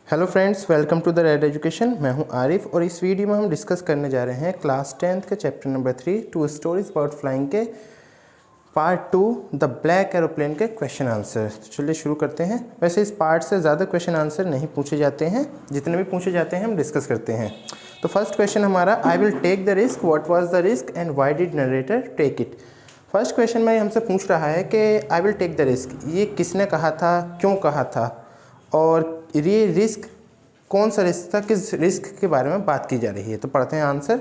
Hello friends, welcome to the red education. मैं हूं आरिफ और इस वीडियो में हम डिस्कस करने जा रहे हैं क्लास 10th के chapter number 3 two stories about flying के पार्ट 2 द ब्लैक एरोप्लेन के क्वेश्चन आंसर। तो चलिए शुरू करते हैं। वैसे इस पार्ट से ज़्यादा क्वेश्चन आंसर नहीं पूछे जाते हैं, जितने भी पूछे जाते हैं हम डिस्कस करते हैं। तो फर्स्ट क्वेश्चन हमारा, I will take the risk, what was the risk and why did narrator take it. First question में हमसे पूछ रहा है कि I will take the risk, ये किसने कहा था, क्यों कहा था, और ये रिस्क कौन सा रिस्क था, किस रिस्क के बारे में बात की जा रही है। तो पढ़ते हैं answer.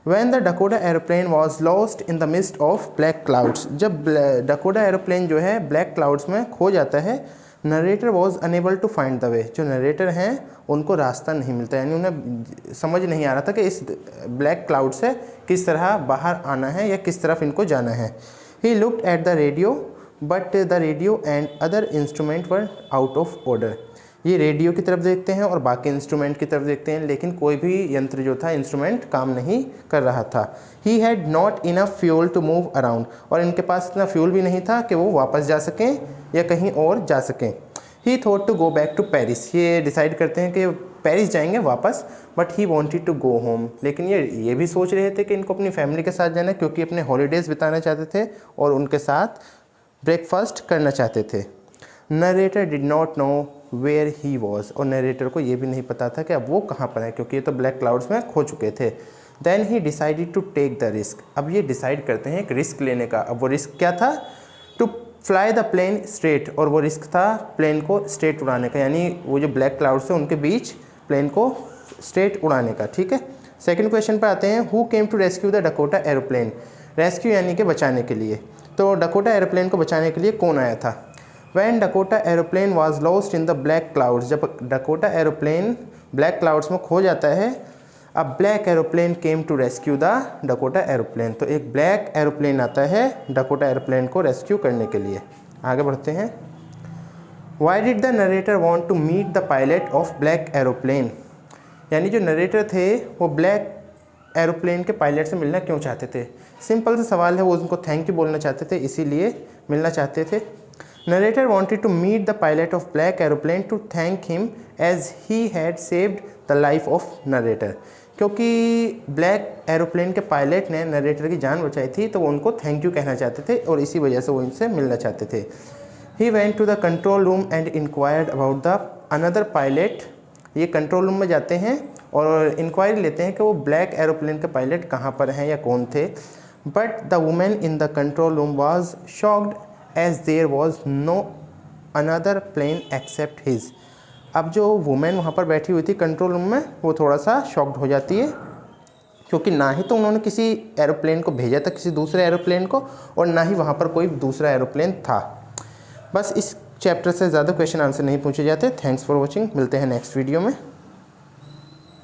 When the Dakota aeroplane was lost in the midst of black clouds, जब डकोटा एरोप्लेन जो है ब्लैक क्लाउड्स में खो जाता है, narrator was unable to find the way, जो नरेटर हैं उनको रास्ता नहीं मिलता, यानी उन्हें समझ नहीं आ रहा था कि इस ब्लैक क्लाउड से किस तरह बाहर आना है या किस तरफ इनको जाना है। He looked at the radio, but the radio and other instrument were out of order. ये रेडियो की तरफ देखते हैं और बाकी इंस्ट्रूमेंट की तरफ देखते हैं, लेकिन कोई भी यंत्र जो था, इंस्ट्रूमेंट काम नहीं कर रहा था। He had not enough fuel to move around, और इनके पास इतना फ्यूल भी नहीं था कि वो वापस जा सकें या कहीं और जा सकें। He thought to go back to Paris, ये डिसाइड करते हैं कि पेरिस जाएंगे वापस, but he wanted to go home, लेकिन ये भी सोच रहे थे कि इनको अपनी फैमिली के साथ जाना है, क्योंकि अपने हॉलीडेज़ बिताना चाहते थे और उनके साथ ब्रेकफास्ट करना चाहते थे। Narrator did not know where he was, और नरेटर को ये भी नहीं पता था कि अब वो कहाँ पर है, क्योंकि ये तो ब्लैक क्लाउड्स में खो चुके थे। Then he decided to take the risk, अब ये डिसाइड करते हैं एक रिस्क लेने का। अब वो रिस्क क्या था? To fly the plane straight, और वो रिस्क था प्लेन को स्ट्रेट उड़ाने का, यानी वो जो ब्लैक क्लाउड्स है उनके बीच प्लेन को स्ट्रेट उड़ाने का। ठीक है, सेकेंड क्वेश्चन पर आते हैं। Who came to rescue the Dakota aeroplane, rescue यानी कि बचाने के लिए। तो डकोटा एरोप्लेन को बचाने के लिए कौन आया था? When Dakota aeroplane was lost in the black clouds, जब डकोटा एरोप्लेन ब्लैक क्लाउड्स में खो जाता है, अब black aeroplane came to rescue the Dakota aeroplane, तो एक ब्लैक एरोप्लेन आता है डकोटा एरोप्लेन को रेस्क्यू करने के लिए। आगे बढ़ते हैं। Why did the narrator want to meet the pilot of black aeroplane, यानी जो नरेटर थे वो ब्लैक एरोप्लेन के पायलट से मिलना क्यों चाहते थे? सिंपल सा सवाल है, वो उनको थैंक यू बोलना चाहते थे, इसीलिए मिलना चाहते थे। Narrator wanted to meet the pilot of black aeroplane to thank him as he had saved the life of narrator, क्योंकि ब्लैक एरोप्लेन के पायलट ने नरेटर की जान बचाई थी, तो वो उनको थैंक यू कहना चाहते थे और इसी वजह से वो इनसे मिलना चाहते थे। He went to the control room and inquired about the another pilot, ये कंट्रोल रूम में जाते हैं और इंक्वायरी लेते हैं कि वो ब्लैक एरोप्लेन के पायलट कहाँ पर हैं या कौन थे। But the women in the control room was shocked as there was no another plane except his, अब जो वुमेन वहाँ पर बैठी हुई थी कंट्रोल रूम में, वो थोड़ा सा शॉक्ड हो जाती है, क्योंकि ना ही तो उन्होंने किसी एरोप्लेन को भेजा था, किसी दूसरे एरोप्लेन को, और ना ही वहाँ पर कोई दूसरा एरोप्लेन था। बस इस चैप्टर से ज़्यादा क्वेश्चन आंसर नहीं पूछे जाते। थैंक्स फॉर वॉचिंग, मिलते हैं नेक्स्ट वीडियो में।